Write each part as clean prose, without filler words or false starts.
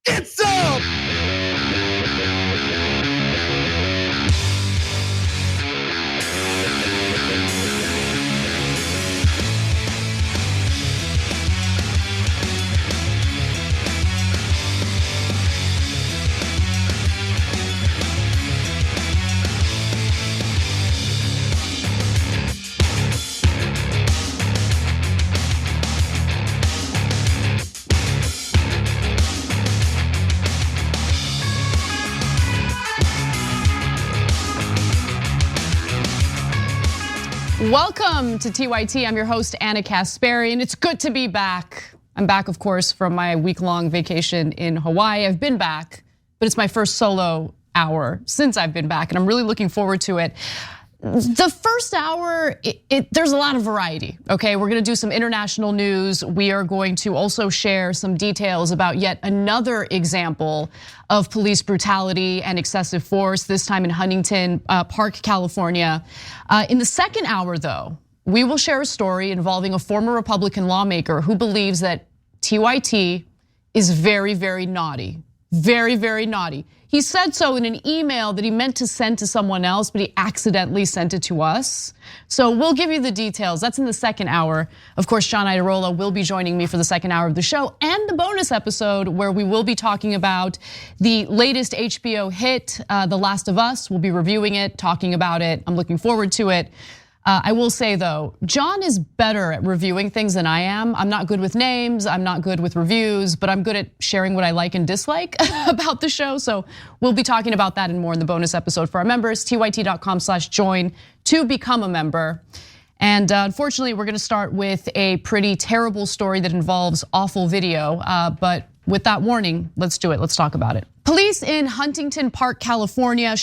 Get some! Welcome to TYT. I'm your host, Anna Kasparian. It's good to be back. I'm back, of course, from my week-long vacation in Hawaii. I've been back, but it's my first solo hour since I've been back, and I'm really looking forward to it. The first hour, there's a lot of variety, okay? We're gonna do some international news. We are going to also share some details about yet another example of police brutality and excessive force, this time in Huntington Park, California. In the second hour, though, we will share a story involving a former Republican lawmaker who believes that TYT is very, very naughty. Very, very naughty. He said so in an email that he meant to send to someone else, but he accidentally sent it to us. So we'll give you the details. That's in the second hour. Of course, John Iadarola will be joining me for the second hour of the show and the bonus episode where we will be talking about the latest HBO hit, The Last of Us. We'll be reviewing it, talking about it. I'm looking forward to it. I will say though, John is better at reviewing things than I am. I'm not good with names, I'm not good with reviews, but I'm good at sharing what I like and dislike about the show. So we'll be talking about that and more in the bonus episode for our members, tyt.com/join to become a member. And unfortunately, we're gonna start with a pretty terrible story that involves awful video, but with that warning, let's do it, let's talk about it. Police in Huntington Park, California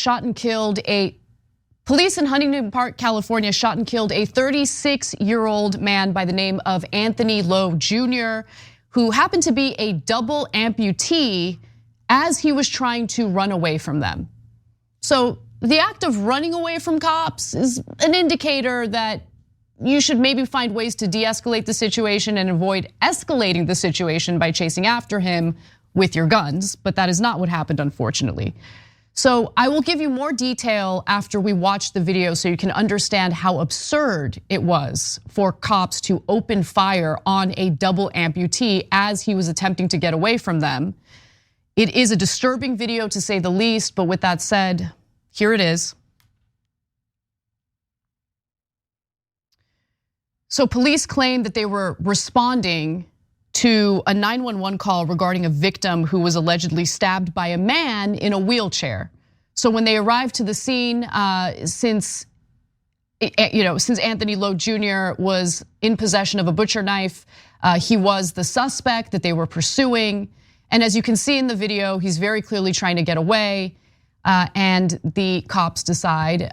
Police in Huntington Park, California shot and killed a 36-year-old man by the name of Anthony Lowe Jr., who happened to be a double amputee as he was trying to run away from them. So the act of running away from cops is an indicator that you should maybe find ways to de-escalate the situation and avoid escalating the situation by chasing after him with your guns, but that is not what happened, unfortunately. So I will give you more detail after we watch the video so you can understand how absurd it was for cops to open fire on a double amputee as he was attempting to get away from them. It is a disturbing video to say the least, but with that said, here it is. So police claim that they were responding to a 911 call regarding a victim who was allegedly stabbed by a man in a wheelchair. So when they arrived to the scene, since Anthony Lowe Jr. was in possession of a butcher knife, he was the suspect that they were pursuing. And as you can see in the video, he's very clearly trying to get away. And the cops decide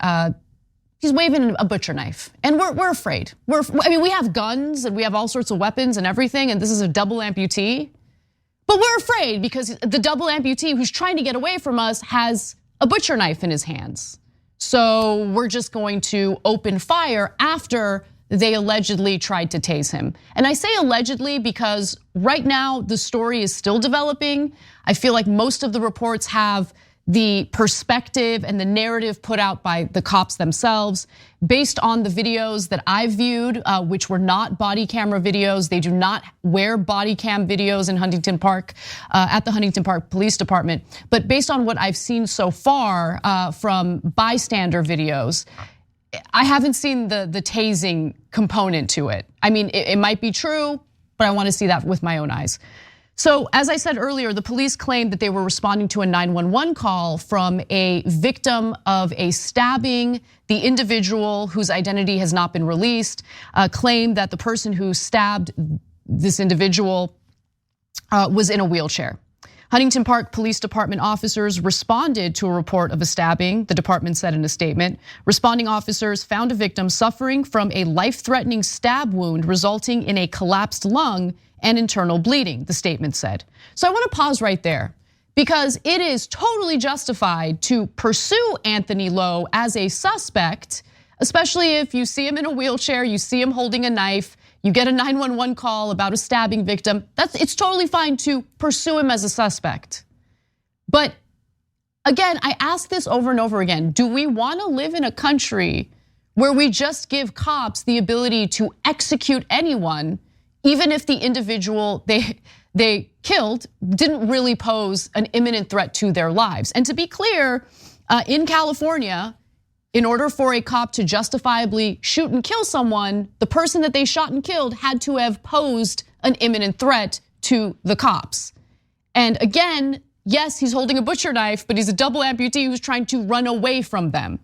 he's waving a butcher knife, and we're afraid. We have guns and we have all sorts of weapons and everything, and this is a double amputee. But we're afraid because the double amputee who's trying to get away from us has a butcher knife in his hands. So we're just going to open fire after they allegedly tried to tase him. And I say allegedly because right now the story is still developing. I feel like most of the reports have the perspective and the narrative put out by the cops themselves. Based on the videos that I viewed, which were not body camera videos, they do not wear body cam videos in Huntington Park, at the Huntington Park Police Department. But based on what I've seen so far from bystander videos, I haven't seen the tasing component to it. I mean, it might be true, but I wanna see that with my own eyes. So as I said earlier, the police claimed that they were responding to a 911 call from a victim of a stabbing. The individual, whose identity has not been released, claimed that the person who stabbed this individual was in a wheelchair. Huntington Park Police Department officers responded to a report of a stabbing, the department said in a statement. Responding officers found a victim suffering from a life-threatening stab wound resulting in a collapsed lung and internal bleeding, the statement said. So I wanna pause right there because it is totally justified to pursue Anthony Lowe as a suspect, especially if you see him in a wheelchair, you see him holding a knife, You get a 911 call about a stabbing victim. It's totally fine to pursue him as a suspect. But again, I ask this over and over again. Do we want to live in a country where we just give cops the ability to execute anyone, even if the individual they killed didn't really pose an imminent threat to their lives? And to be clear, in California, in order for a cop to justifiably shoot and kill someone, the person that they shot and killed had to have posed an imminent threat to the cops. And again, yes, he's holding a butcher knife, but he's a double amputee who's trying to run away from them.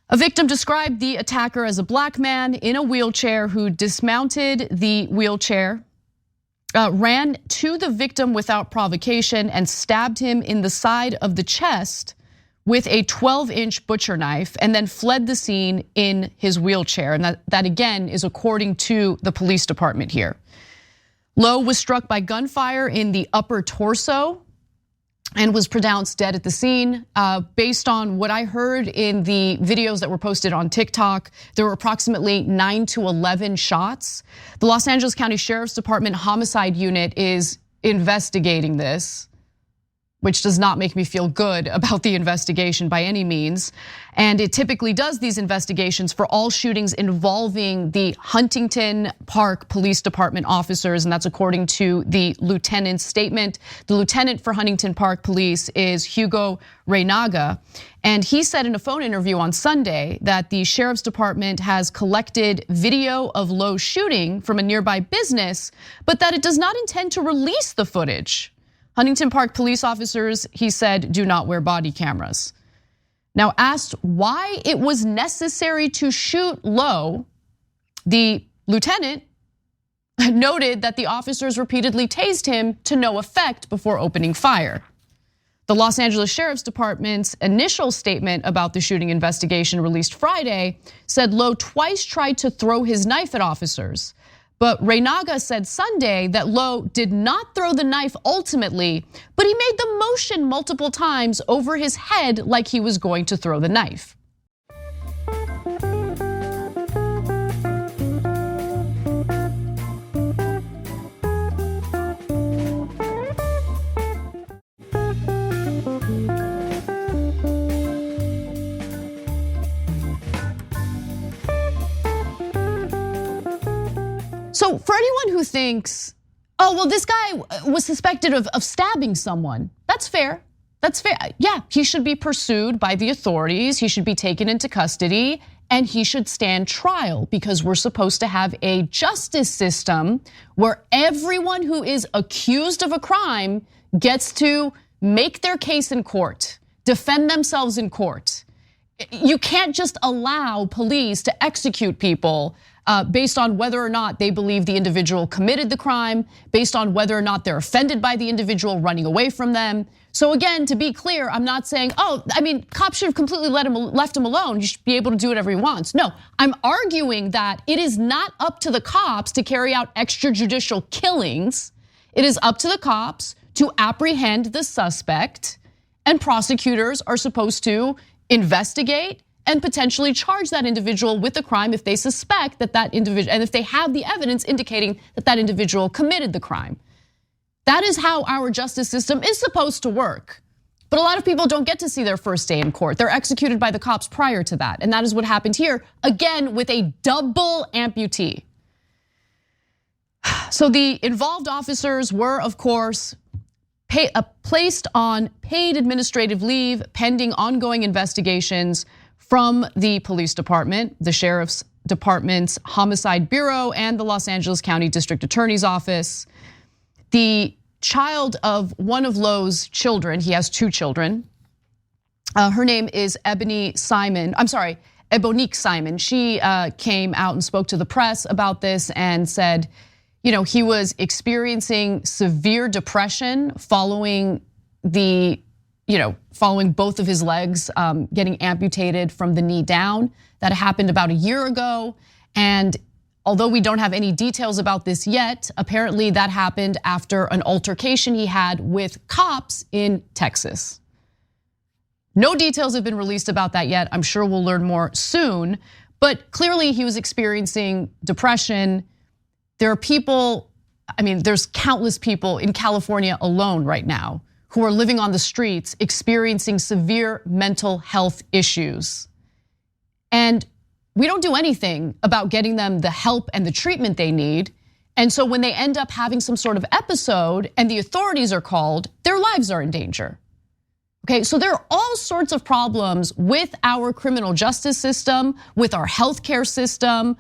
A victim described the attacker as a black man in a wheelchair who dismounted the wheelchair, ran to the victim without provocation and stabbed him in the side of the chest with a 12-inch butcher knife, and then fled the scene in his wheelchair. And that again is according to the police department here. Lowe was struck by gunfire in the upper torso and was pronounced dead at the scene. Based on what I heard in the videos that were posted on TikTok, there were approximately 9 to 11 shots. The Los Angeles County Sheriff's Department Homicide Unit is investigating this, which does not make me feel good about the investigation by any means. And it typically does these investigations for all shootings involving the Huntington Park Police Department officers, and that's according to the lieutenant's statement. The lieutenant for Huntington Park Police is Hugo Reynaga, and he said in a phone interview on Sunday that the sheriff's department has collected video of Lowe's shooting from a nearby business, but that it does not intend to release the footage. Huntington Park police officers, he said, do not wear body cameras. Now, asked why it was necessary to shoot Lowe, the lieutenant noted that the officers repeatedly tased him to no effect before opening fire. The Los Angeles Sheriff's Department's initial statement about the shooting investigation released Friday said Lowe twice tried to throw his knife at officers. But Reynaga said Sunday that Lowe did not throw the knife ultimately, but he made the motion multiple times over his head like he was going to throw the knife. So for anyone who thinks, oh, well, this guy was suspected of stabbing someone, that's fair. That's fair. Yeah, he should be pursued by the authorities. He should be taken into custody and he should stand trial, because we're supposed to have a justice system where everyone who is accused of a crime gets to make their case in court, defend themselves in court. You can't just allow police to execute people based on whether or not they believe the individual committed the crime, based on whether or not they're offended by the individual running away from them. So again, to be clear, I'm not saying, oh, I mean, cops should have completely left him alone. He should be able to do whatever he wants. No, I'm arguing that it is not up to the cops to carry out extrajudicial killings. It is up to the cops to apprehend the suspect, and prosecutors are supposed to investigate and potentially charge that individual with a crime if they suspect that individual, and if they have the evidence indicating that individual committed the crime. That is how our justice system is supposed to work. But a lot of people don't get to see their first day in court. They're executed by the cops prior to that. And that is what happened here, again, with a double amputee. So the involved officers were, of course, placed on paid administrative leave pending ongoing investigations from the police department, the sheriff's department's homicide bureau, and the Los Angeles County District Attorney's Office. The child of one of Lowe's children, he has 2 children. Her name is Ebonique Simon. She came out and spoke to the press about this and said, he was experiencing severe depression following both of his legs getting amputated from the knee down. That happened about a year ago. And although we don't have any details about this yet, apparently that happened after an altercation he had with cops in Texas. No details have been released about that yet. I'm sure we'll learn more soon. But clearly he was experiencing depression. there are people, I mean, there's countless people in California alone right now who are living on the streets experiencing severe mental health issues. And we don't do anything about getting them the help and the treatment they need. And so when they end up having some sort of episode and the authorities are called, their lives are in danger. Okay, so there are all sorts of problems with our criminal justice system, with our healthcare system,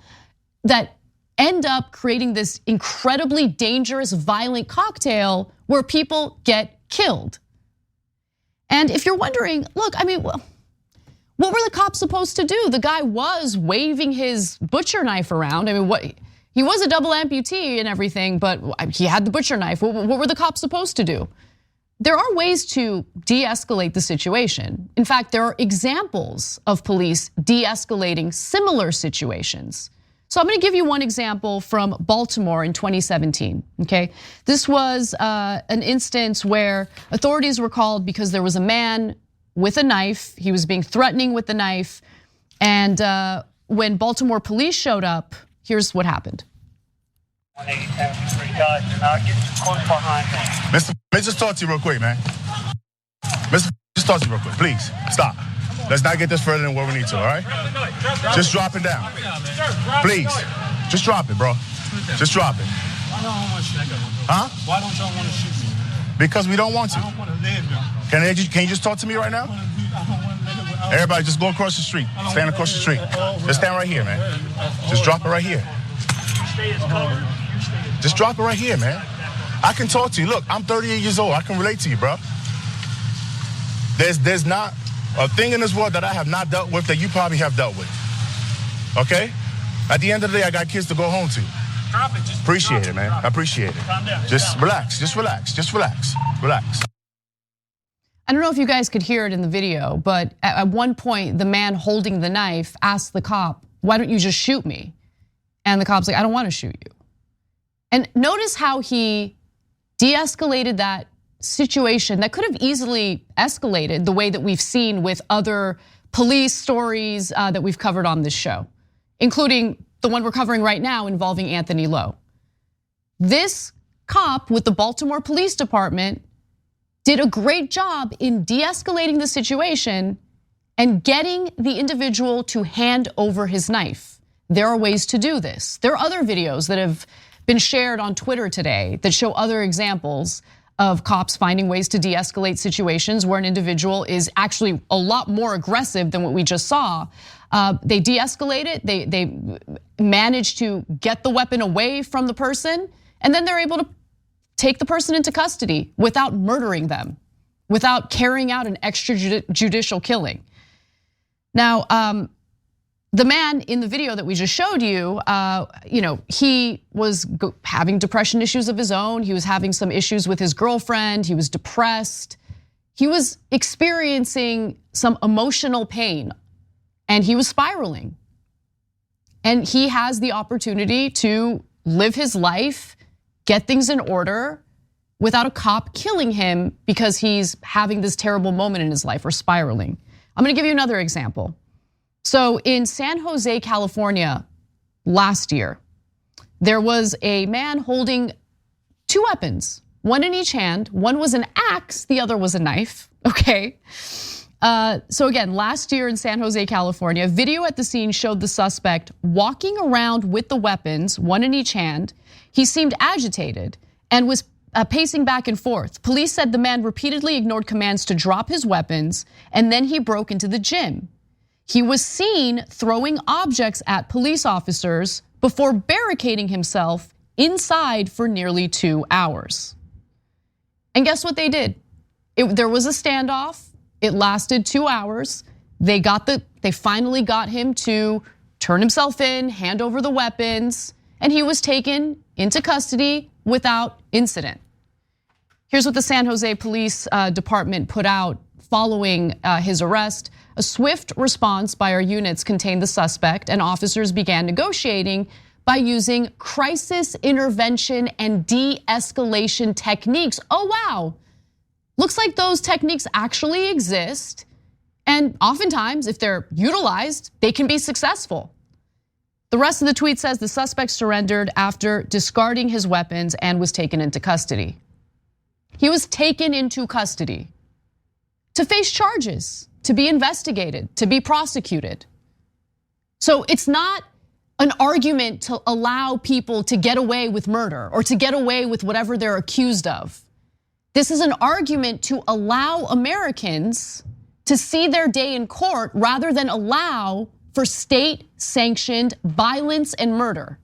that end up creating this incredibly dangerous, violent cocktail where people get killed. And if you're wondering, look, I mean, what were the cops supposed to do? The guy was waving his butcher knife around. I mean, he was a double amputee and everything, but he had the butcher knife. What were the cops supposed to do? There are ways to de-escalate the situation. In fact, there are examples of police de-escalating similar situations. So I'm gonna give you one example from Baltimore in 2017, okay? This was an instance where authorities were called because there was a man with a knife. He was being threatening with the knife. And when Baltimore police showed up, here's what happened. Mr. Let me just talk to you real quick, man. Mr. Just talk to you real quick, please. Stop. Let's not get this further than what we need to, all right? Just drop it down. Please. Just drop it, bro. Just drop it. Huh? Why don't y'all want to shoot me? Because we don't want to. I don't want to live there. Can you just talk to me right now? Everybody, just go across the street. Stand across the street. Just stand right here, man. Just drop it right here. Just drop it right here, man. I can talk to you. Look, I'm 38 years old. I can relate to you, bro. There's not a thing in this world that I have not dealt with that you probably have dealt with. Okay? At the end of the day, I got kids to go home to. Drop it. Just appreciate it, man. I appreciate it. Calm down. Just relax. Just relax. Just relax. Relax. I don't know if you guys could hear it in the video, but at one point, the man holding the knife asked the cop, "Why don't you just shoot me?" And the cop's like, "I don't want to shoot you." And notice how he de-escalated that situation that could have easily escalated the way that we've seen with other police stories that we've covered on this show, including the one we're covering right now involving Anthony Lowe. This cop with the Baltimore Police Department did a great job in de-escalating the situation and getting the individual to hand over his knife. There are ways to do this. There are other videos that have been shared on Twitter today that show other examples of cops finding ways to de-escalate situations where an individual is actually a lot more aggressive than what we just saw. They de-escalate it, they manage to get the weapon away from the person, and then they're able to take the person into custody without murdering them, without carrying out an extrajudicial killing. Now, the man in the video that we just showed you, he was having depression issues of his own. He was having some issues with his girlfriend. He was depressed. He was experiencing some emotional pain and he was spiraling. And he has the opportunity to live his life, get things in order without a cop killing him because he's having this terrible moment in his life or spiraling. I'm gonna give you another example. So in San Jose, California, last year, there was a man holding two weapons, one in each hand. One was an axe, the other was a knife, okay? So again, last year in San Jose, California, video at the scene showed the suspect walking around with the weapons, one in each hand. He seemed agitated and was pacing back and forth. Police said the man repeatedly ignored commands to drop his weapons, and then he broke into the gym. He was seen throwing objects at police officers before barricading himself inside for nearly 2 hours. And guess what they did? There was a standoff. It lasted 2 hours. They finally got him to turn himself in, hand over the weapons, and he was taken into custody without incident. Here's what the San Jose Police Department put out following his arrest. A swift response by our units contained the suspect, and officers began negotiating by using crisis intervention and de-escalation techniques. Oh wow, looks like those techniques actually exist, and oftentimes if they're utilized, they can be successful. The rest of the tweet says the suspect surrendered after discarding his weapons and was taken into custody. He was taken into custody to face charges, to be investigated, to be prosecuted. So it's not an argument to allow people to get away with murder or to get away with whatever they're accused of. This is an argument to allow Americans to see their day in court rather than allow for state-sanctioned violence and murder.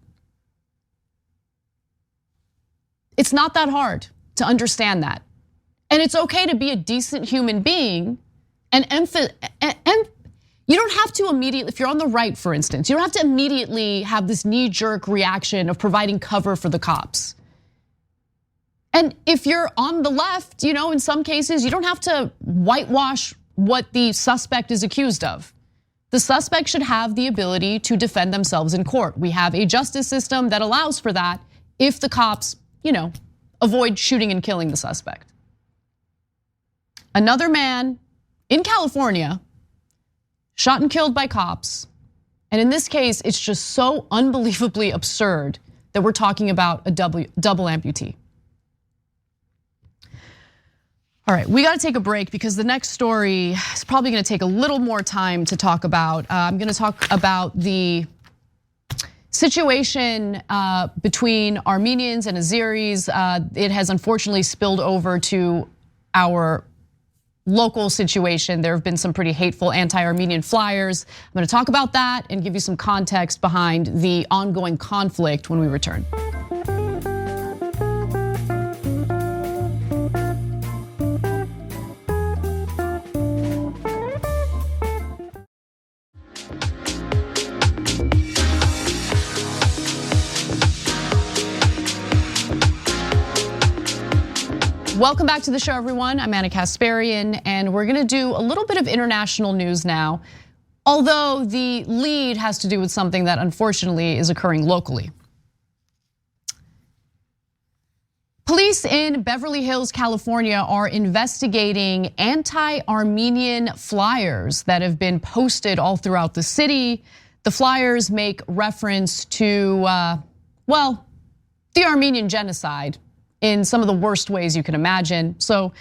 It's not that hard to understand that. And it's okay to be a decent human being and you don't have to immediately, if you're on the right, for instance, you don't have to immediately have this knee-jerk reaction of providing cover for the cops. And if you're on the left, in some cases, you don't have to whitewash what the suspect is accused of. The suspect should have the ability to defend themselves in court. We have a justice system that allows for that if the cops, avoid shooting and killing the suspect. Another man in California shot and killed by cops. And in this case, it's just so unbelievably absurd that we're talking about a double amputee. All right, we gotta take a break because the next story is probably gonna take a little more time to talk about. I'm gonna talk about the situation between Armenians and Azeris. It has unfortunately spilled over to our local situation. There have been some pretty hateful anti-Armenian flyers. I'm gonna talk about that and give you some context behind the ongoing conflict when we return. Welcome back to the show, everyone. I'm Anna Kasparian, and we're gonna do a little bit of international news now, although the lead has to do with something that unfortunately is occurring locally. Police in Beverly Hills, California are investigating anti-Armenian flyers that have been posted all throughout the city. The flyers make reference to, the Armenian genocide in some of the worst ways you can imagine. So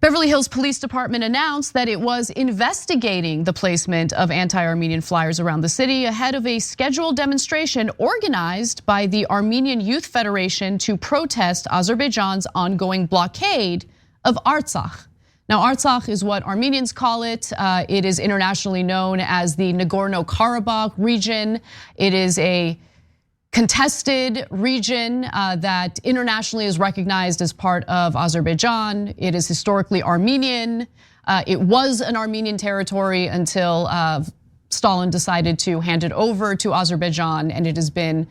Beverly Hills Police Department announced that it was investigating the placement of anti-Armenian flyers around the city ahead of a scheduled demonstration organized by the Armenian Youth Federation to protest Azerbaijan's ongoing blockade of Artsakh. Now, Artsakh is what Armenians call it. It is internationally known as the Nagorno-Karabakh region. It is a contested region that internationally is recognized as part of Azerbaijan. It is historically Armenian. It was an Armenian territory until Stalin decided to hand it over to Azerbaijan, and it has been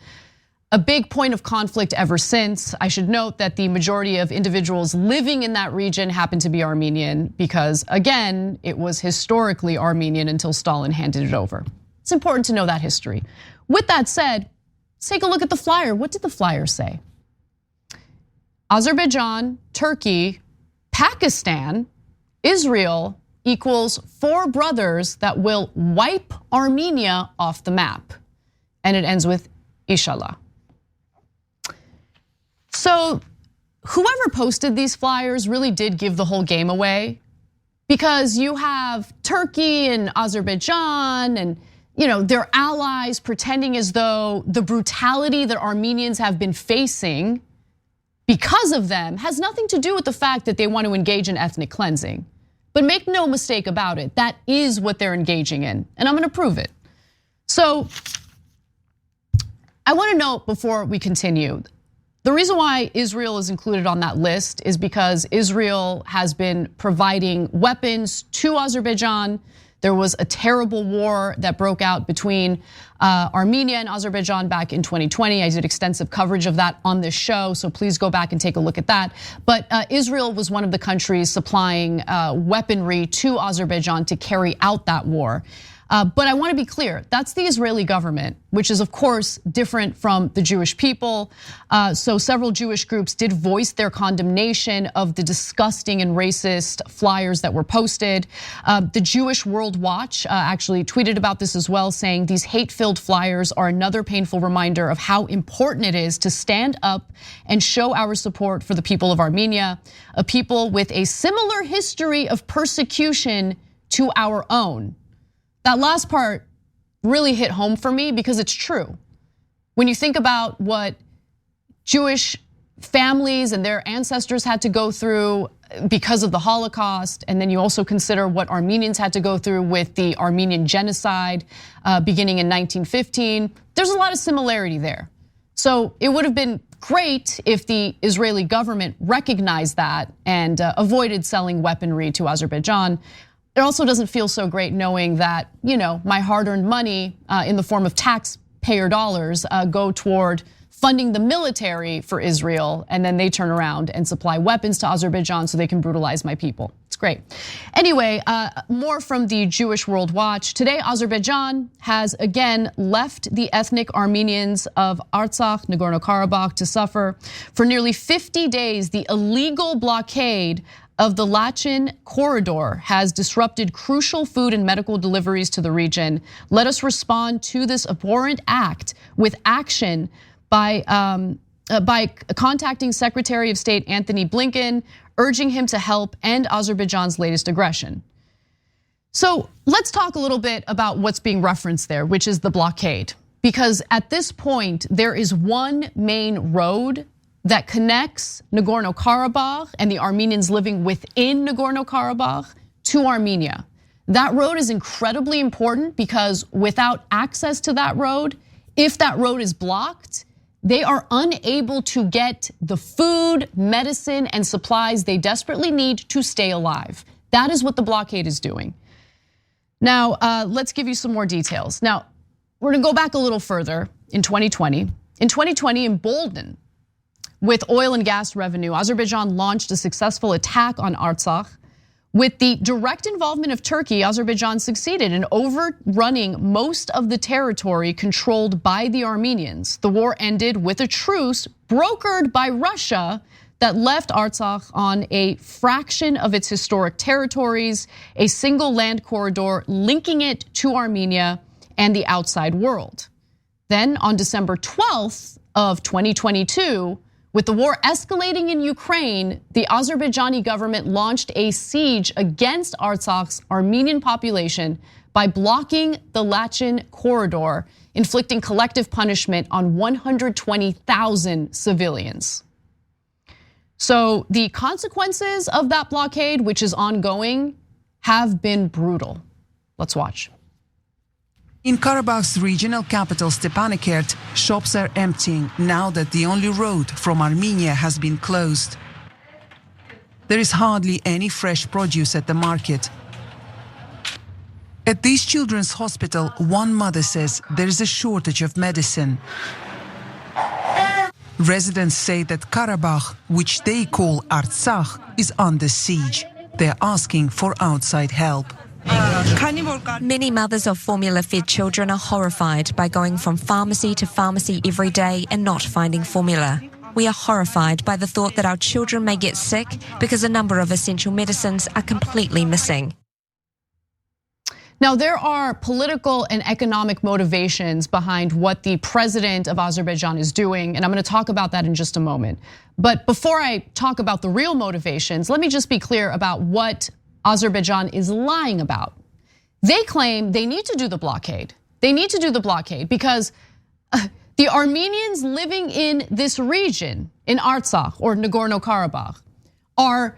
a big point of conflict ever since. I should note that the majority of individuals living in that region happen to be Armenian because, again, it was historically Armenian until Stalin handed it over. It's important to know that history. With that said, let's take a look at the flyer. What did the flyer say? Azerbaijan, Turkey, Pakistan, Israel equals 4 brothers that will wipe Armenia off the map. And it ends with Inshallah. So whoever posted these flyers really did give the whole game away, because you have Turkey and Azerbaijan and their allies pretending as though the brutality that Armenians have been facing because of them has nothing to do with the fact that they want to engage in ethnic cleansing. But make no mistake about it, that is what they're engaging in, and I'm gonna prove it. So I wanna note before we continue, the reason why Israel is included on that list is because Israel has been providing weapons to Azerbaijan. There was a terrible war that broke out between Armenia and Azerbaijan back in 2020. I did extensive coverage of that on this show, so please go back and take a look at that. But Israel was one of the countries supplying weaponry to Azerbaijan to carry out that war. But I want to be clear, that's the Israeli government, which is of course different from the Jewish people. So several Jewish groups did voice their condemnation of the disgusting and racist flyers that were posted. The Jewish World Watch actually tweeted about this as well, saying these hate-filled flyers are another painful reminder of how important it is to stand up and show our support for the people of Armenia, a people with a similar history of persecution to our own. That last part really hit home for me because it's true. When you think about what Jewish families and their ancestors had to go through because of the Holocaust, and then you also consider what Armenians had to go through with the Armenian genocide beginning in 1915, there's a lot of similarity there. So it would have been great if the Israeli government recognized that and avoided selling weaponry to Azerbaijan. It also doesn't feel so great knowing that, my hard-earned money in the form of taxpayer dollars go toward funding the military for Israel, and then they turn around and supply weapons to Azerbaijan so they can brutalize my people. It's great. Anyway, more from the Jewish World Watch. Today, Azerbaijan has again left the ethnic Armenians of Artsakh, Nagorno-Karabakh to suffer. For nearly 50 days, the illegal blockade of the Lachin corridor has disrupted crucial food and medical deliveries to the region. Let us respond to this abhorrent act with action by contacting Secretary of State Anthony Blinken, urging him to help end Azerbaijan's latest aggression. So let's talk a little bit about what's being referenced there, which is the blockade. Because at this point, there is one main road that connects Nagorno-Karabakh and the Armenians living within Nagorno-Karabakh to Armenia. That road is incredibly important because without access to that road, if that road is blocked, they are unable to get the food, medicine, and supplies they desperately need to stay alive. That is what the blockade is doing. Now, let's give you some more details. Now, we're gonna go back a little further in 2020. In 2020, emboldened with oil and gas revenue, Azerbaijan launched a successful attack on Artsakh. With the direct involvement of Turkey, Azerbaijan succeeded in overrunning most of the territory controlled by the Armenians. The war ended with a truce brokered by Russia that left Artsakh on a fraction of its historic territories, a single land corridor linking it to Armenia and the outside world. Then on December 12th of 2022, with the war escalating in Ukraine, the Azerbaijani government launched a siege against Artsakh's Armenian population by blocking the Lachin corridor, inflicting collective punishment on 120,000 civilians. So the consequences of that blockade, which is ongoing, have been brutal. Let's watch. In Karabakh's regional capital Stepanakert, shops are emptying now that the only road from Armenia has been closed. There is hardly any fresh produce at the market. At this children's hospital, one mother says there is a shortage of medicine. Residents say that Karabakh, which they call Artsakh, is under siege. They're asking for outside help. Many mothers of formula-fed children are horrified by going from pharmacy to pharmacy every day and not finding formula. We are horrified by the thought that our children may get sick because a number of essential medicines are completely missing. Now, there are political and economic motivations behind what the president of Azerbaijan is doing, and I'm gonna talk about that in just a moment. But before I talk about the real motivations, let me just be clear about what Azerbaijan is lying about. They claim they need to do the blockade. They need to do the blockade because the Armenians living in this region, in Artsakh or Nagorno-Karabakh, are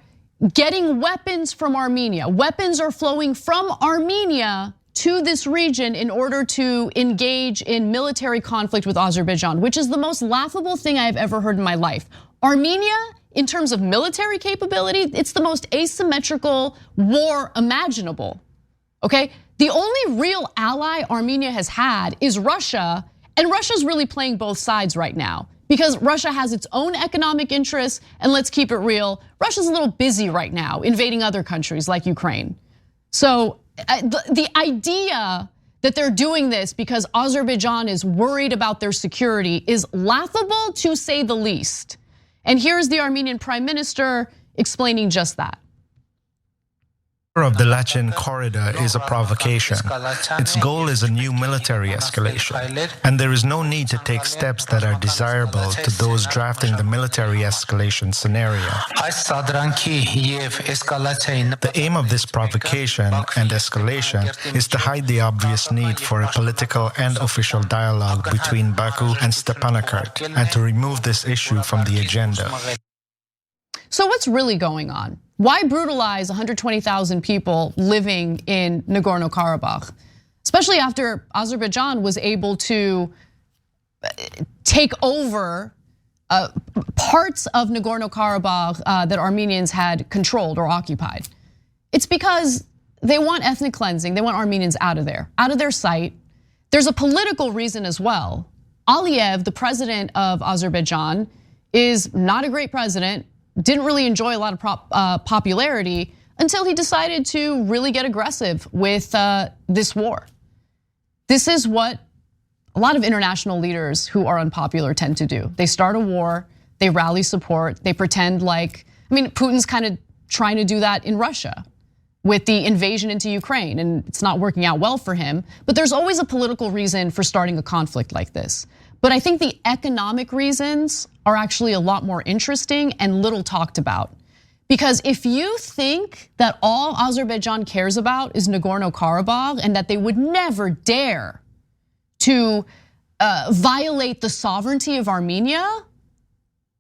getting weapons from Armenia. Weapons are flowing from Armenia to this region in order to engage in military conflict with Azerbaijan, which is the most laughable thing I've ever heard in my life. Armenia, in terms of military capability, it's the most asymmetrical war imaginable, okay? The only real ally Armenia has had is Russia, and Russia's really playing both sides right now because Russia has its own economic interests, and let's keep it real, Russia's a little busy right now invading other countries like Ukraine. So the idea that they're doing this because Azerbaijan is worried about their security is laughable to say the least. And here's the Armenian prime minister explaining just that. Of the Lachen corridor is a provocation. Its goal is a new military escalation, and there is no need to take steps that are desirable to those drafting the military escalation scenario. The aim of this provocation and escalation is to hide the obvious need for a political and official dialogue between Baku and Stepanakert, and to remove this issue from the agenda. So what's really going on? Why brutalize 120,000 people living in Nagorno-Karabakh? Especially after Azerbaijan was able to take over parts of Nagorno-Karabakh that Armenians had controlled or occupied. It's because they want ethnic cleansing. They want Armenians out of their sight. There's a political reason as well. Aliyev, the president of Azerbaijan, is not a great president. Didn't really enjoy a lot of popularity until he decided to really get aggressive with this war. This is what a lot of international leaders who are unpopular tend to do. They start a war, they rally support, they pretend like, Putin's kind of trying to do that in Russia with the invasion into Ukraine, and it's not working out well for him. But there's always a political reason for starting a conflict like this. But I think the economic reasons are actually a lot more interesting and little talked about. Because if you think that all Azerbaijan cares about is Nagorno-Karabakh and that they would never dare to violate the sovereignty of Armenia,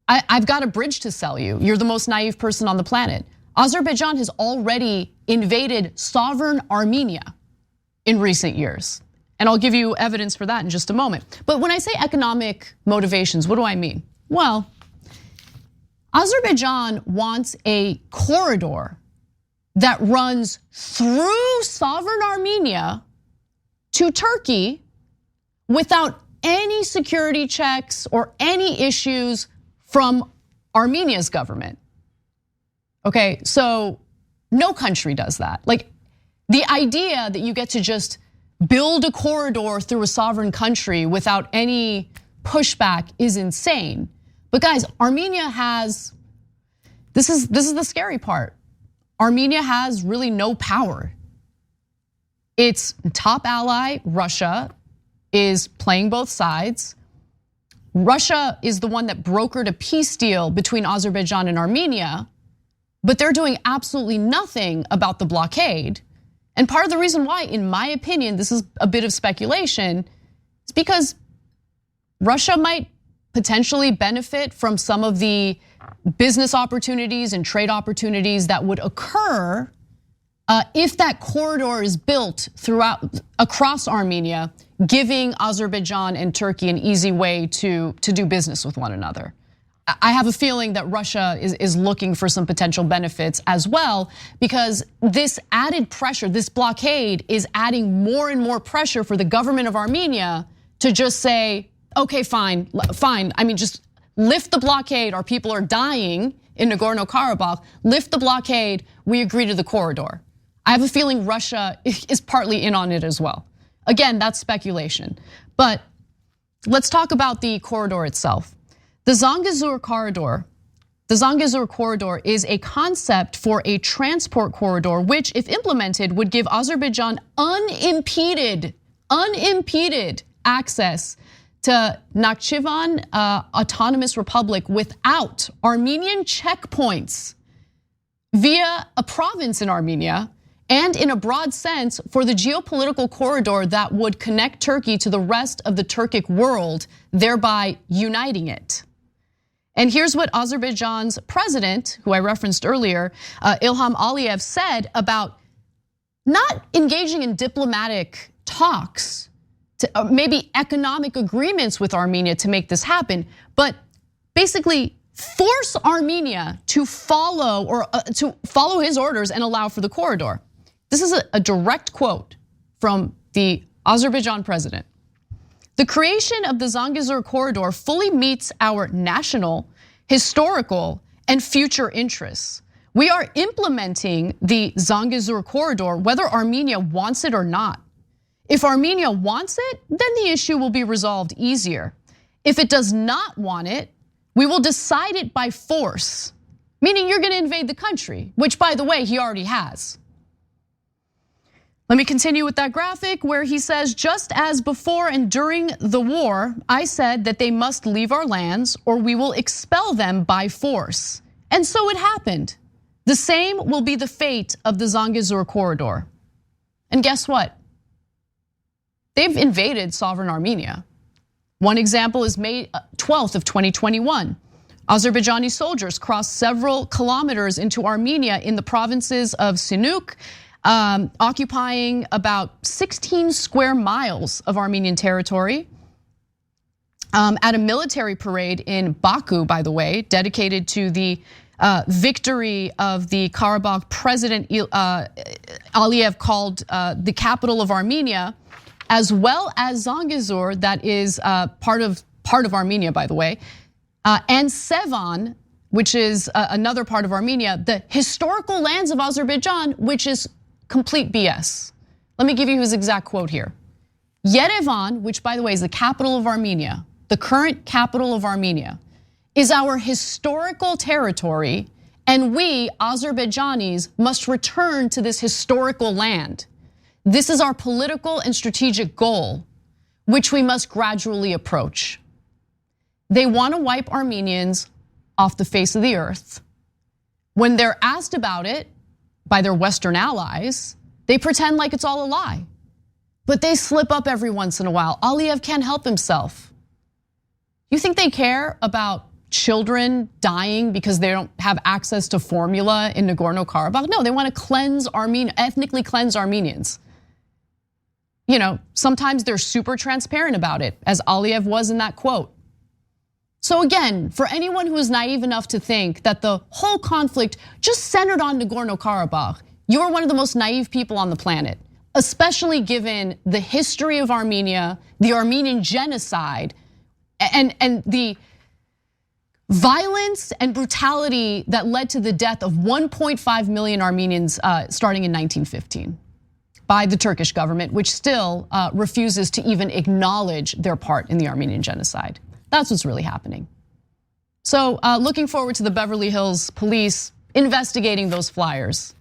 I've got a bridge to sell you. You're the most naive person on the planet. Azerbaijan has already invaded sovereign Armenia in recent years. And I'll give you evidence for that in just a moment. But when I say economic motivations, what do I mean? Well, Azerbaijan wants a corridor that runs through sovereign Armenia to Turkey without any security checks or any issues from Armenia's government. Okay, so no country does that. Like the idea that you get to just build a corridor through a sovereign country without any pushback is insane. But guys, Armenia has, this is the scary part. Armenia has really no power. Its top ally, Russia, is playing both sides. Russia is the one that brokered a peace deal between Azerbaijan and Armenia, but they're doing absolutely nothing about the blockade. And part of the reason why, in my opinion, this is a bit of speculation, is because Russia might potentially benefit from some of the business opportunities and trade opportunities that would occur if that corridor is built across Armenia, giving Azerbaijan and Turkey an easy way to do business with one another. I have a feeling that Russia is looking for some potential benefits as well, because this added pressure, this blockade is adding more and more pressure for the government of Armenia to just say, okay, fine. Just lift the blockade. Our people are dying in Nagorno-Karabakh. Lift the blockade. We agree to the corridor. I have a feeling Russia is partly in on it as well. Again, that's speculation. But let's talk about the corridor itself. The Zangezur corridor is a concept for a transport corridor, which, if implemented, would give Azerbaijan unimpeded access to Nakhchivan Autonomous Republic without Armenian checkpoints via a province in Armenia, and in a broad sense for the geopolitical corridor that would connect Turkey to the rest of the Turkic world, thereby uniting it. And here's what Azerbaijan's president, who I referenced earlier, Ilham Aliyev, said about not engaging in diplomatic talks, to maybe economic agreements with Armenia to make this happen, but basically force Armenia to follow his orders and allow for the corridor. This is a direct quote from the Azerbaijan president. The creation of the Zangezur corridor fully meets our national, historical, and future interests. We are implementing the Zangezur corridor whether Armenia wants it or not. If Armenia wants it, then the issue will be resolved easier. If it does not want it, we will decide it by force, meaning you're gonna invade the country, which by the way, he already has. Let me continue with that graphic where he says, just as before and during the war, I said that they must leave our lands or we will expel them by force. And so it happened. The same will be the fate of the Zangezur corridor. And guess what? They've invaded sovereign Armenia. One example is May 12th of 2021. Azerbaijani soldiers crossed several kilometers into Armenia in the provinces of Sinuk, occupying about 16 square miles of Armenian territory. At a military parade in Baku, by the way, dedicated to the victory of the Karabakh president Aliyev called the capital of Armenia, as well as Zangezur, that is part of Armenia, by the way, and Sevan, which is another part of Armenia, the historical lands of Azerbaijan, which is complete BS. Let me give you his exact quote here. Yerevan, which by the way is the capital of Armenia, the current capital of Armenia, is our historical territory, and we, Azerbaijanis, must return to this historical land. This is our political and strategic goal, which we must gradually approach. They want to wipe Armenians off the face of the earth. When they're asked about it by their Western allies, they pretend like it's all a lie. But they slip up every once in a while. Aliyev can't help himself. You think they care about children dying because they don't have access to formula in Nagorno-Karabakh? No, they want to cleanse ethnically cleanse Armenians. You know, sometimes they're super transparent about it, as Aliyev was in that quote. So again, for anyone who is naive enough to think that the whole conflict just centered on Nagorno-Karabakh, you are one of the most naive people on the planet, especially given the history of Armenia, the Armenian genocide, and the violence and brutality that led to the death of 1.5 million Armenians starting in 1915 by the Turkish government, which still refuses to even acknowledge their part in the Armenian genocide. That's what's really happening. So looking forward to the Beverly Hills police investigating those flyers.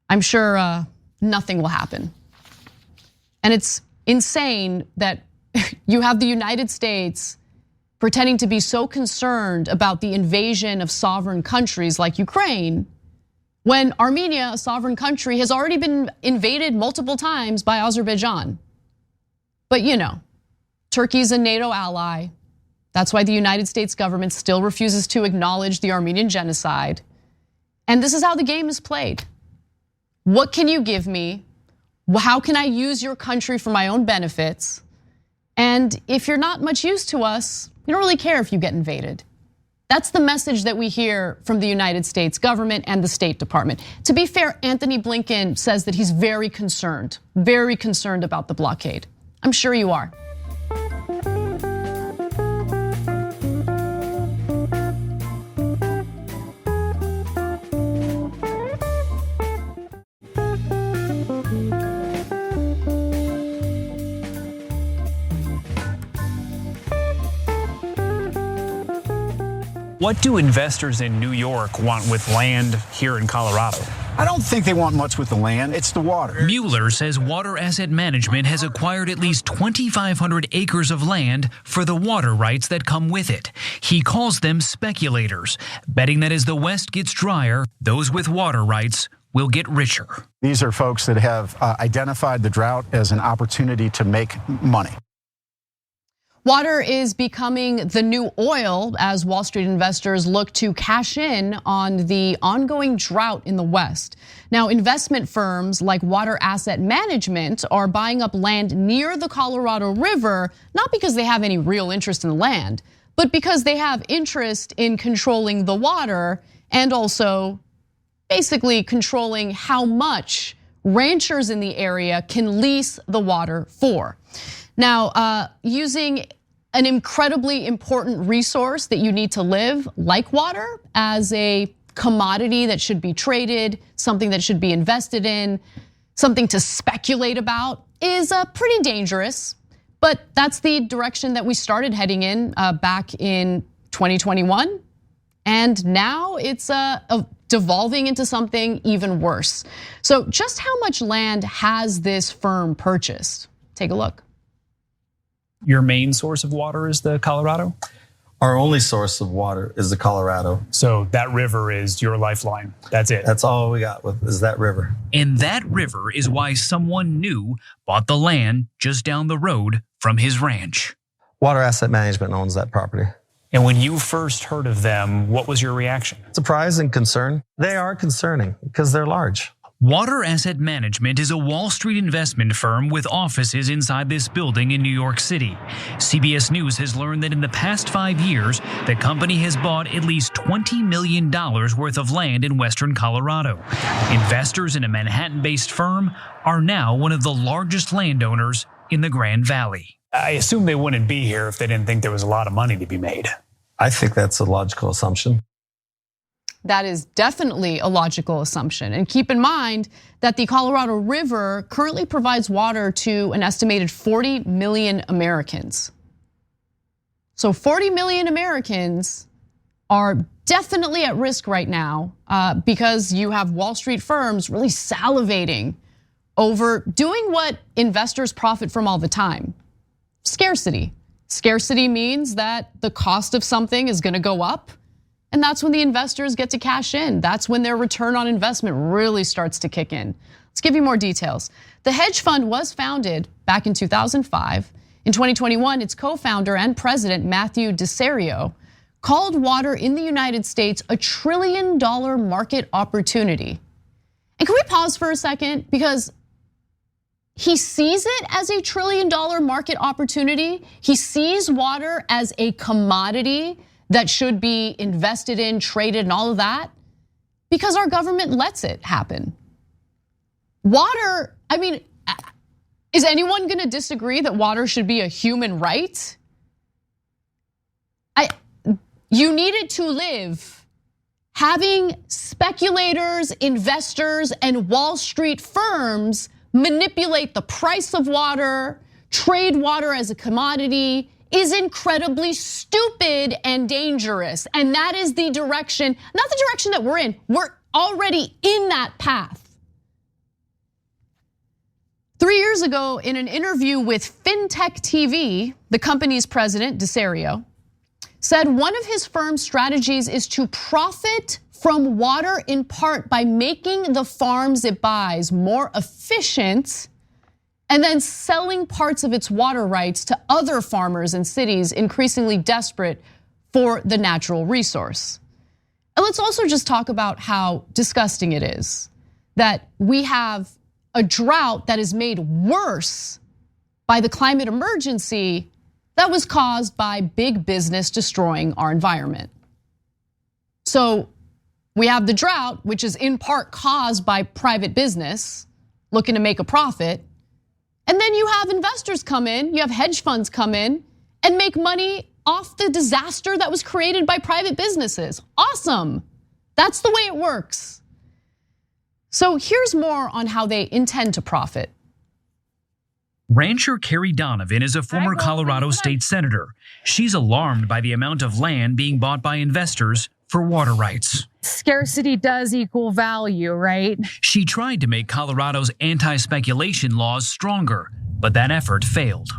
I'm sure nothing will happen. And it's insane that you have the United States pretending to be so concerned about the invasion of sovereign countries like Ukraine, when Armenia, a sovereign country, has already been invaded multiple times by Azerbaijan. But you know, Turkey's a NATO ally. That's why the United States government still refuses to acknowledge the Armenian genocide. And this is how the game is played. What can you give me? How can I use your country for my own benefits? And if you're not much use to us, we don't really care if you get invaded. That's the message that we hear from the United States government and the State Department. To be fair, Anthony Blinken says that he's very concerned about the blockade. I'm sure you are. What do investors in New York want with land here in Colorado? I don't think they want much with the land. It's the water. Mueller says Water Asset Management has acquired at least 2,500 acres of land for the water rights that come with it. He calls them speculators, betting that as the West gets drier, those with water rights will get richer. These are folks that have identified the drought as an opportunity to make money. Water is becoming the new oil as Wall Street investors look to cash in on the ongoing drought in the West. Now, investment firms like Water Asset Management are buying up land near the Colorado River, not because they have any real interest in the land, but because they have interest in controlling the water and also basically controlling how much ranchers in the area can lease the water for. Now, using an incredibly important resource that you need to live, like water, as a commodity that should be traded, something that should be invested in, something to speculate about, is pretty dangerous, but that's the direction that we started heading in back in 2021. And now it's devolving into something even worse. So just how much land has this firm purchased? Take a look. Your main source of water is the Colorado? Our only source of water is the Colorado. So that river is your lifeline. That's it. That's all we got is that river. And that river is why someone new bought the land just down the road from his ranch. Water Asset Management owns that property. And when you first heard of them, what was your reaction? Surprise and concern. They are concerning because they're large. Water Asset Management is a Wall Street investment firm with offices inside this building in New York City. CBS News has learned that in the past 5 years, the company has bought at least $20 million worth of land in western Colorado. Investors in a Manhattan-based firm are now one of the largest landowners in the Grand Valley. I assume they wouldn't be here if they didn't think there was a lot of money to be made. I think that's a logical assumption. That is definitely a logical assumption. And keep in mind that the Colorado River currently provides water to an estimated 40 million Americans. So 40 million Americans are definitely at risk right now because you have Wall Street firms really salivating over doing what investors profit from all the time. Scarcity. Scarcity means that the cost of something is gonna go up, and that's when the investors get to cash in. That's when their return on investment really starts to kick in. Let's give you more details. The hedge fund was founded back in 2005. In 2021, its co-founder and president, Matthew DeSantis, called water in the United States a $1 trillion market opportunity. And can we pause for a second? Because he sees it as a $1 trillion market opportunity. He sees water as a commodity that should be invested in, traded, and all of that, because our government lets it happen. Water, I mean, is anyone gonna disagree that water should be a human right? You need it to live. Having speculators, investors, and Wall Street firms manipulate the price of water, trade water as a commodity, is incredibly stupid and dangerous. And that is the direction, not the direction that we're in. We're already in that path. 3 years ago, in an interview with FinTech TV, the company's president, DeSantis, said one of his firm's strategies is to profit from water in part by making the farms it buys more efficient and then selling parts of its water rights to other farmers and cities increasingly desperate for the natural resource. And let's also just talk about how disgusting it is that we have a drought that is made worse by the climate emergency that was caused by big business destroying our environment. So we have the drought, which is in part caused by private business looking to make a profit. And then you have investors come in, you have hedge funds come in and make money off the disaster that was created by private businesses. Awesome. That's the way it works. So here's more on how they intend to profit. Rancher Carrie Donovan is a former Colorado state senator. She's alarmed by the amount of land being bought by investors for water rights. Scarcity does equal value, right? She tried to make Colorado's anti-speculation laws stronger, but that effort failed.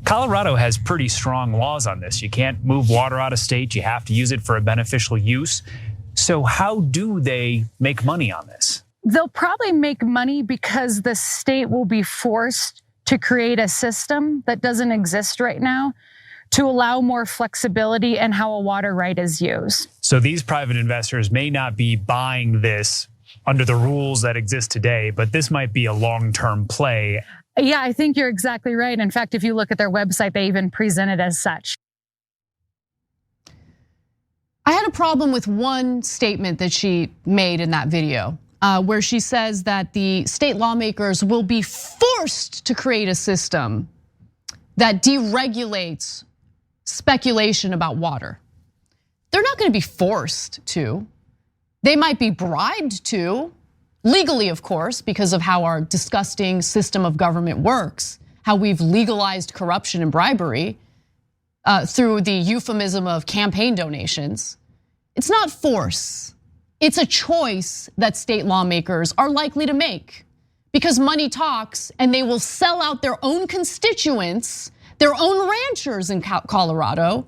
Colorado has pretty strong laws on this. You can't move water out of state. You have to use it for a beneficial use. So how do they make money on this? They'll probably make money because the state will be forced to create a system that doesn't exist right now to allow more flexibility in how a water right is used. So these private investors may not be buying this under the rules that exist today, but this might be a long-term play. Yeah, I think you're exactly right. In fact, if you look at their website, they even present it as such. I had a problem with one statement that she made in that video, where she says that the state lawmakers will be forced to create a system that deregulates speculation about water. They're not gonna be forced to. They might be bribed to. legally, of course, because of how our disgusting system of government works, how we've legalized corruption and bribery through the euphemism of campaign donations. It's not force. It's a choice that state lawmakers are likely to make because money talks and they will sell out their own constituents, their own ranchers in Colorado,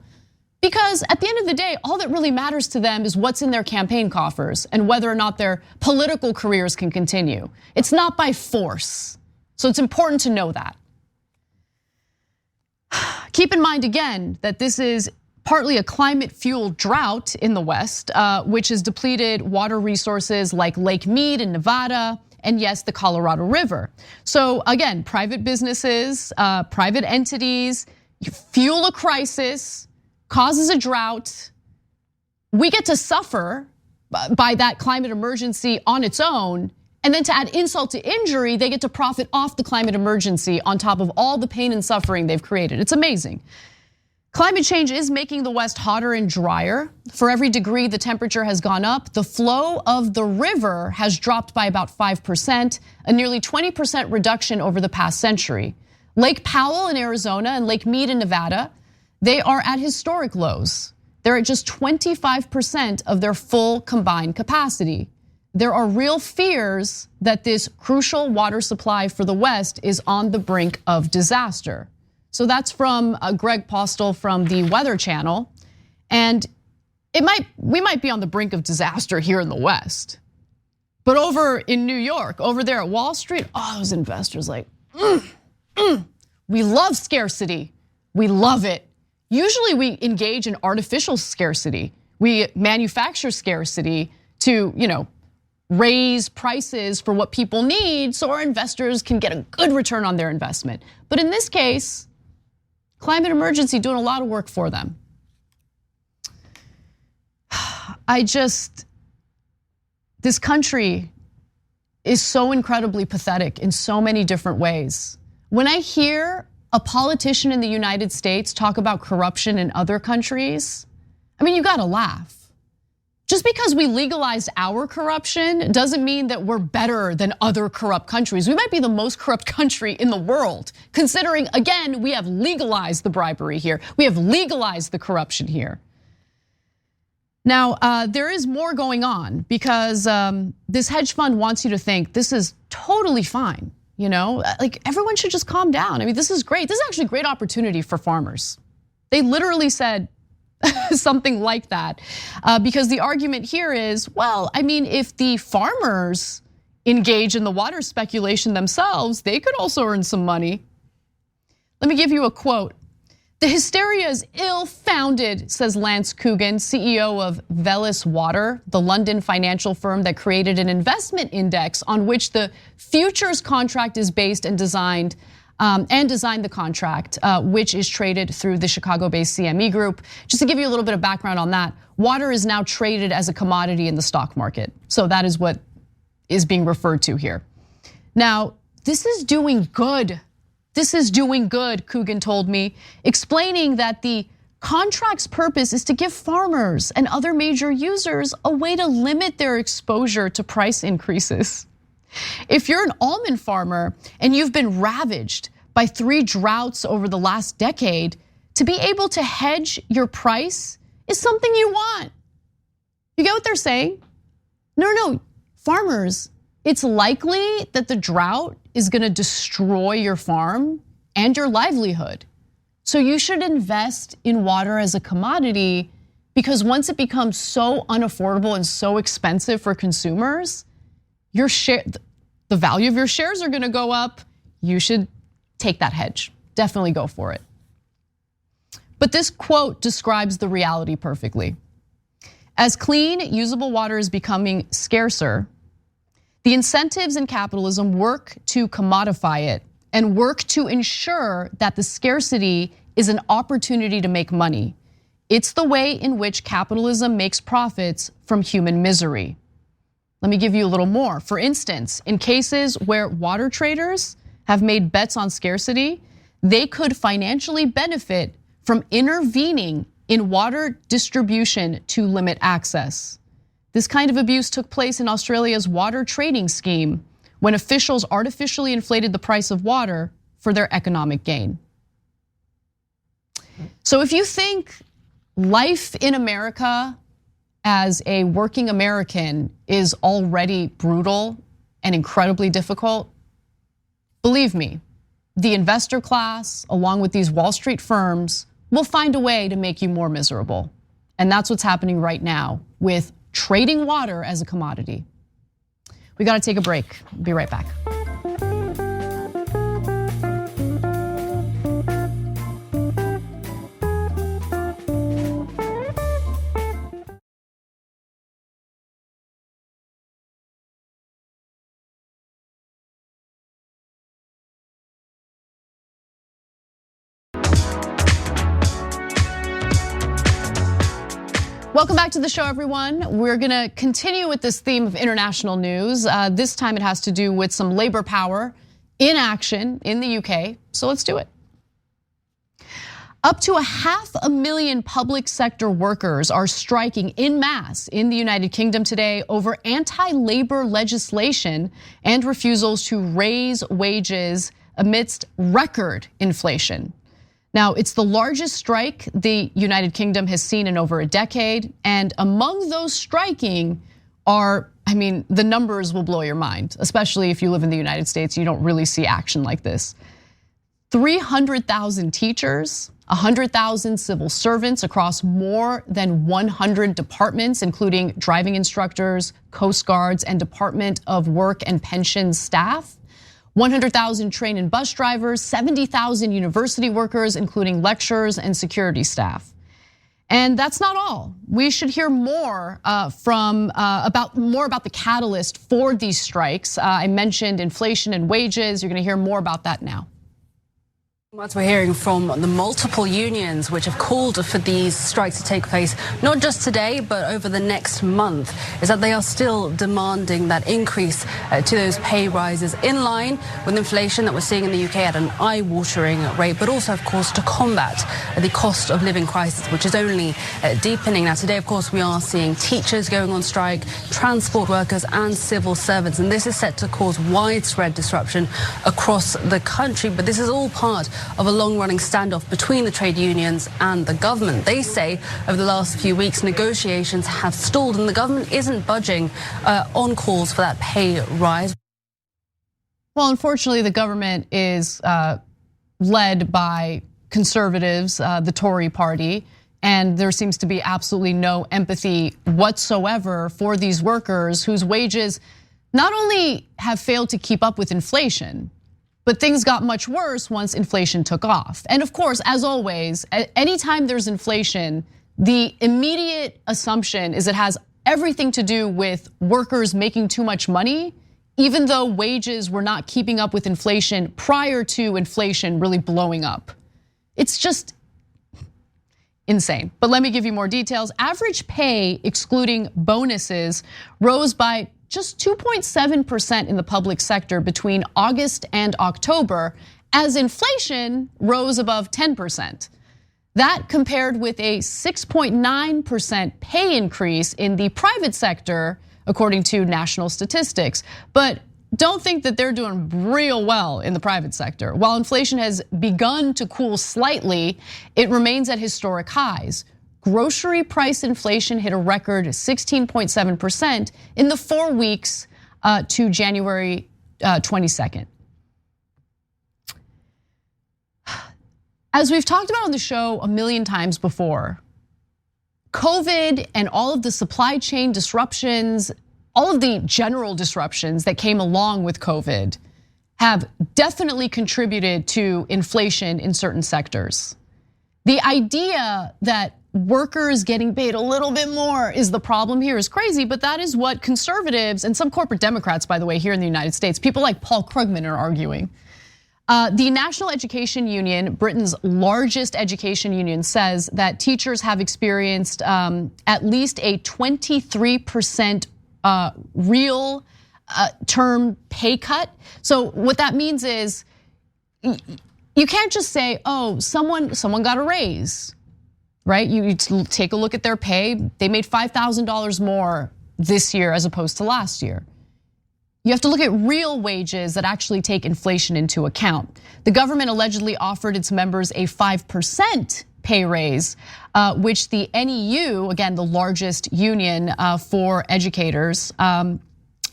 because at the end of the day, all that really matters to them is what's in their campaign coffers and whether or not their political careers can continue. It's not by force. So it's important to know that. Keep in mind again that this is partly a climate-fueled drought in the West, which has depleted water resources like Lake Mead in Nevada, and yes, the Colorado River. So again, private businesses, private entities fuel a crisis, causes a drought. We get to suffer by that climate emergency on its own. And then to add insult to injury, they get to profit off the climate emergency on top of all the pain and suffering they've created. It's amazing. Climate change is making the West hotter and drier. For every degree the temperature has gone up, the flow of the river has dropped by about 5%, a nearly 20% reduction over the past century. Lake Powell in Arizona and Lake Mead in Nevada, they are at historic lows. They're at just 25% of their full combined capacity. There are real fears that this crucial water supply for the West is on the brink of disaster. So that's from Greg Postel from the Weather Channel. And we might be on the brink of disaster here in the West. But over in New York, over there at Wall Street, those investors like, we love scarcity, we love it. Usually we engage in artificial scarcity. We manufacture scarcity to, raise prices for what people need so our investors can get a good return on their investment. But in this case, climate emergency doing a lot of work for them. This country is so incredibly pathetic in so many different ways. When I hear a politician in the United States talk about corruption in other countries, you gotta laugh. Just because we legalized our corruption doesn't mean that we're better than other corrupt countries. We might be the most corrupt country in the world, considering, again, we have legalized the bribery here. We have legalized the corruption here. Now, there is more going on because this hedge fund wants you to think this is totally fine. Like everyone should just calm down. This is great. This is actually a great opportunity for farmers. They literally said something like that because the argument here is, if the farmers engage in the water speculation themselves, they could also earn some money. Let me give you a quote. "The hysteria is ill-founded," says Lance Coogan, CEO of Velis Water, the London financial firm that created an investment index on which the futures contract is based and designed the contract, which is traded through the Chicago-based CME Group. Just to give you a little bit of background on that, water is now traded as a commodity in the stock market. So that is what is being referred to here. Now, this is doing good. This is doing good, Coogan told me, explaining that the contract's purpose is to give farmers and other major users a way to limit their exposure to price increases. If you're an almond farmer and you've been ravaged by 3 droughts over the last decade, to be able to hedge your price is something you want. You get what they're saying? No, farmers, it's likely that the drought is gonna destroy your farm and your livelihood. So you should invest in water as a commodity because once it becomes so unaffordable and so expensive for consumers, the value of your shares are gonna go up. You should take that hedge, definitely go for it. But this quote describes the reality perfectly. As clean, usable water is becoming scarcer, the incentives in capitalism work to commodify it and work to ensure that the scarcity is an opportunity to make money. It's the way in which capitalism makes profits from human misery. Let me give you a little more. For instance, in cases where water traders have made bets on scarcity, they could financially benefit from intervening in water distribution to limit access. This kind of abuse took place in Australia's water trading scheme when officials artificially inflated the price of water for their economic gain. So if you think life in America as a working American is already brutal and incredibly difficult, believe me, the investor class, along with these Wall Street firms, will find a way to make you more miserable. And that's what's happening right now with trading water as a commodity. We gotta take a break. Be right back. Welcome back to the show, everyone. We're gonna continue with this theme of international news. This time it has to do with some labor power in action in the UK, so let's do it. Up to 500,000 public sector workers are striking en masse in the United Kingdom today over anti-labor legislation and refusals to raise wages amidst record inflation. Now, it's the largest strike the United Kingdom has seen in over a decade. And among those striking are, the numbers will blow your mind, especially if you live in the United States, you don't really see action like this. 300,000 teachers, 100,000 civil servants across more than 100 departments, including driving instructors, Coast Guards, and Department of Work and Pensions staff. 100,000 train and bus drivers, 70,000 university workers, including lecturers and security staff. And that's not all. We should hear more about the catalyst for these strikes. I mentioned inflation and wages. You're gonna hear more about that now. What we're hearing from the multiple unions which have called for these strikes to take place, not just today, but over the next month, is that they are still demanding that increase to those pay rises in line with inflation that we're seeing in the UK at an eye-watering rate, but also, of course, to combat the cost of living crisis, which is only deepening. Now, today, of course, we are seeing teachers going on strike, transport workers and civil servants, and this is set to cause widespread disruption across the country, but this is all part of a long-running standoff between the trade unions and the government. They say over the last few weeks, negotiations have stalled and the government isn't budging on calls for that pay rise. Well, unfortunately, the government is led by conservatives, the Tory party, and there seems to be absolutely no empathy whatsoever for these workers whose wages not only have failed to keep up with inflation, but things got much worse once inflation took off. And of course, as always, anytime there's inflation, the immediate assumption is it has everything to do with workers making too much money, even though wages were not keeping up with inflation prior to inflation really blowing up. It's just insane. But let me give you more details. Average pay, excluding bonuses, rose by just 2.7% in the public sector between August and October, as inflation rose above 10%. That compared with a 6.9% pay increase in the private sector, according to national statistics. But don't think that they're doing real well in the private sector. While inflation has begun to cool slightly, it remains at historic highs. Grocery price inflation hit a record 16.7% in the 4 weeks to January 22nd. As we've talked about on the show a million times before, COVID and all of the supply chain disruptions, all of the general disruptions that came along with COVID have definitely contributed to inflation in certain sectors. The idea that workers getting paid a little bit more is the problem here is crazy, but that is what conservatives and some corporate Democrats, by the way, here in the United States, people like Paul Krugman are arguing. The National Education Union, Britain's largest education union, says that teachers have experienced at least a 23% real term pay cut. So what that means is you can't just say, oh, someone got a raise. Right, you take a look at their pay. They made $5,000 more this year as opposed to last year. You have to look at real wages that actually take inflation into account. The government allegedly offered its members a 5% pay raise, which the NEU, again, the largest union for educators,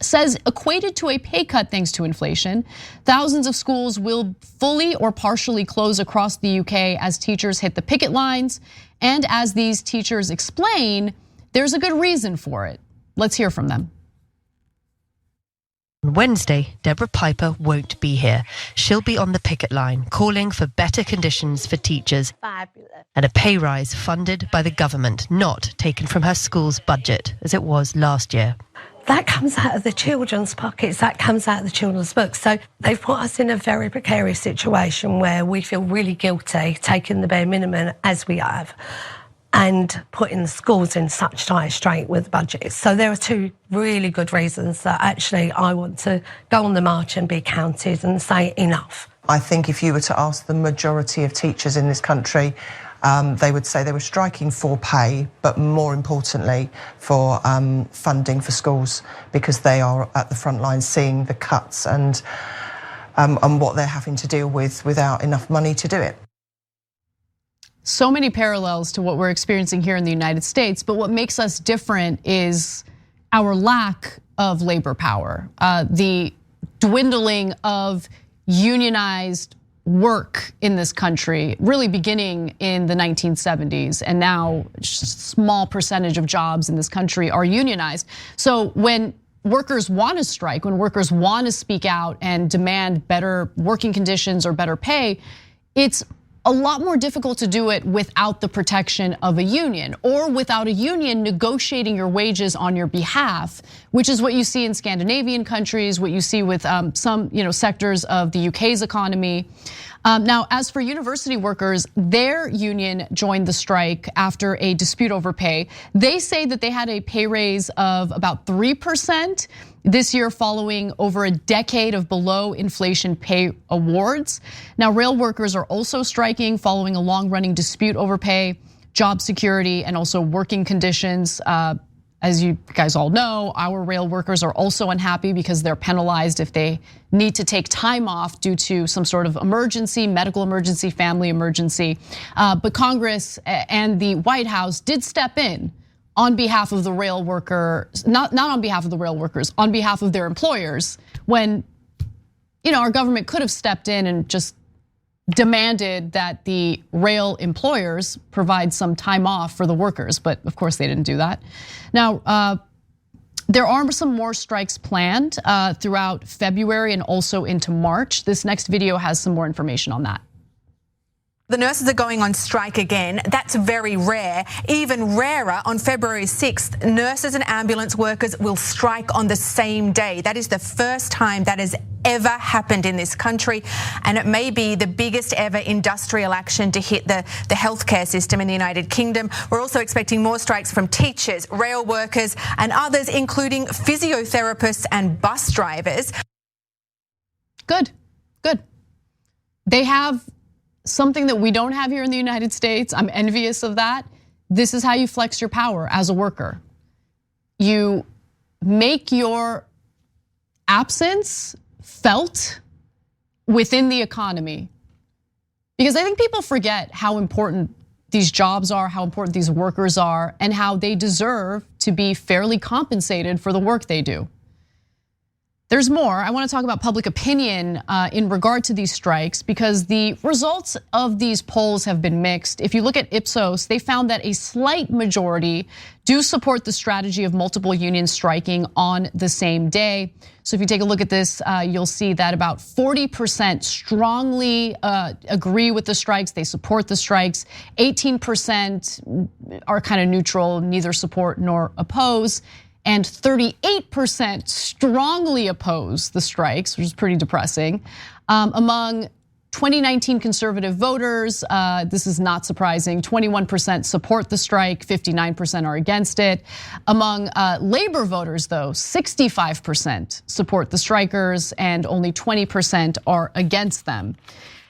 says equated to a pay cut thanks to inflation. Thousands of schools will fully or partially close across the UK as teachers hit the picket lines. And as these teachers explain, there's a good reason for it. Let's hear from them. On Wednesday, Deborah Piper won't be here. She'll be on the picket line, calling for better conditions for teachers and a pay rise funded by the government, not taken from her school's budget, as it was last year. That comes out of the children's pockets, that comes out of the children's books. So they've put us in a very precarious situation where we feel really guilty taking the bare minimum as we have and putting the schools in such dire strait with the budget. So there are two really good reasons that actually I want to go on the march and be counted and say enough. I think if you were to ask the majority of teachers in this country, they would say they were striking for pay, but more importantly for funding for schools, because they are at the front line seeing the cuts and what they're having to deal with without enough money to do it. So many parallels to what we're experiencing here in the United States, but what makes us different is our lack of labor power, the dwindling of unionized work in this country, really beginning in the 1970s, and now a small percentage of jobs in this country are unionized. So when workers want to strike, when workers want to speak out and demand better working conditions or better pay, it's a lot more difficult to do it without the protection of a union or without a union negotiating your wages on your behalf, which is what you see in Scandinavian countries, what you see with some sectors of the UK's economy. Now, as for university workers, their union joined the strike after a dispute over pay. They say that they had a pay raise of about 3% this year following over a decade of below inflation pay awards. Now, rail workers are also striking following a long-running dispute over pay, job security, and also working conditions. As you guys all know, our rail workers are also unhappy because they're penalized if they need to take time off due to some sort of emergency, medical emergency, family emergency. But Congress and the White House did step in on behalf of the rail workers, not on behalf of the rail workers, on behalf of their employers, when our government could have stepped in and just demanded that the rail employers provide some time off for the workers, but of course they didn't do that. Now, there are some more strikes planned throughout February and also into March. This next video has some more information on that. The nurses are going on strike again. That's very rare. Even rarer, on February 6th, nurses and ambulance workers will strike on the same day. That is the first time that has ever happened in this country, and it may be the biggest ever industrial action to hit the healthcare system in the United Kingdom. We're also expecting more strikes from teachers, rail workers, and others, including physiotherapists and bus drivers. Good. They have something that we don't have here in the United States. I'm envious of that. This is how you flex your power as a worker. You make your absence felt within the economy. Because I think people forget how important these jobs are, how important these workers are, and how they deserve to be fairly compensated for the work they do. There's more. I want to talk about public opinion in regard to these strikes because the results of these polls have been mixed. If you look at Ipsos, they found that a slight majority do support the strategy of multiple unions striking on the same day. So if you take a look at this, you'll see that about 40% strongly agree with the strikes. They support the strikes. 18% are kind of neutral, neither support nor oppose. And 38% strongly oppose the strikes, which is pretty depressing. Among 2019 conservative voters, this is not surprising, 21% support the strike, 59% are against it. Among labor voters though, 65% support the strikers and only 20% are against them.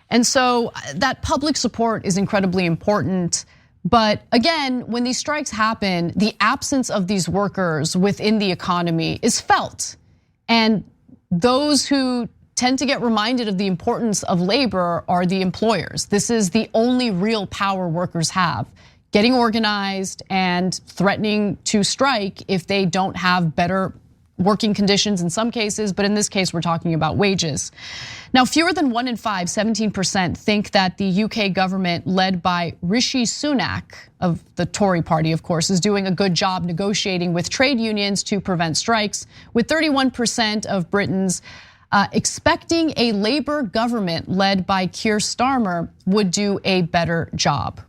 And so that public support is incredibly important. But again, when these strikes happen, the absence of these workers within the economy is felt. And those who tend to get reminded of the importance of labor are the employers. This is the only real power workers have, getting organized and threatening to strike if they don't have better working conditions in some cases, but in this case, we're talking about wages. Now, fewer than 1 in 5, 17%, think that the UK government, led by Rishi Sunak of the Tory party, of course, is doing a good job negotiating with trade unions to prevent strikes, with 31% of Britons expecting a Labour government led by Keir Starmer would do a better job.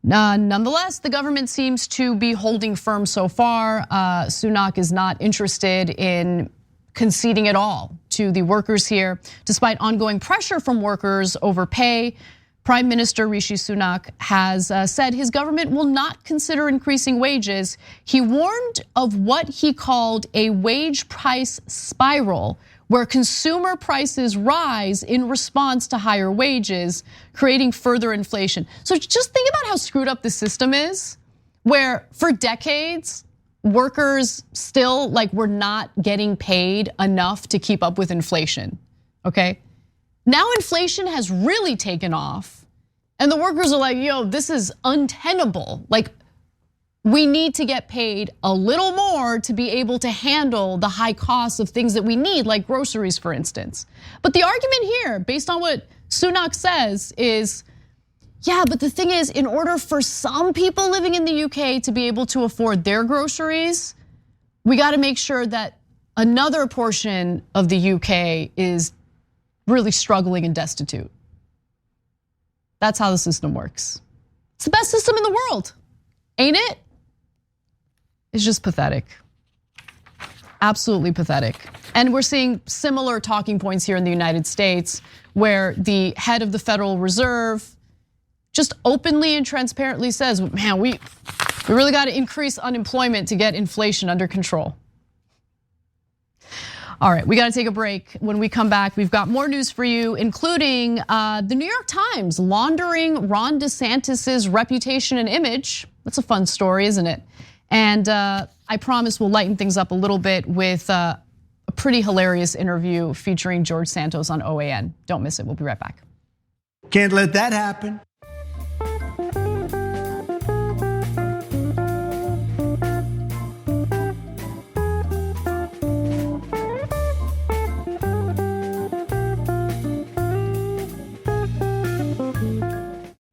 Nonetheless, the government seems to be holding firm so far. Sunak is not interested in conceding at all to the workers here. Despite ongoing pressure from workers over pay, Prime Minister Rishi Sunak has said his government will not consider increasing wages. He warned of what he called a wage price spiral, where consumer prices rise in response to higher wages, creating further inflation. So just think about how screwed up the system is, where for decades, workers still were not getting paid enough to keep up with inflation, okay? Now inflation has really taken off, and the workers are like, yo, this is untenable. We need to get paid a little more to be able to handle the high costs of things that we need, like groceries, for instance. But the argument here, based on what Sunak says, is, yeah, but the thing is, in order for some people living in the UK to be able to afford their groceries, we gotta make sure that another portion of the UK is really struggling and destitute. That's how the system works. It's the best system in the world, ain't it? It's just pathetic. Absolutely pathetic. And we're seeing similar talking points here in the United States, where the head of the Federal Reserve just openly and transparently says, man, we really got to increase unemployment to get inflation under control. All right, we got to take a break. When we come back, we've got more news for you, including the New York Times laundering Ron DeSantis's reputation and image. That's a fun story, isn't it? And I promise we'll lighten things up a little bit with a pretty hilarious interview featuring George Santos on OAN. Don't miss it, we'll be right back. Can't let that happen.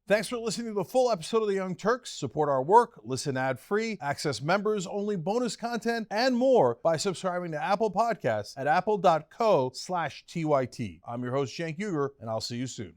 Thanks for listening to the full episode of The Young Turks. Support our work, listen ad-free, access members-only bonus content, and more by subscribing to Apple Podcasts at apple.co/TYT. I'm your host, Cenk Uygur, and I'll see you soon.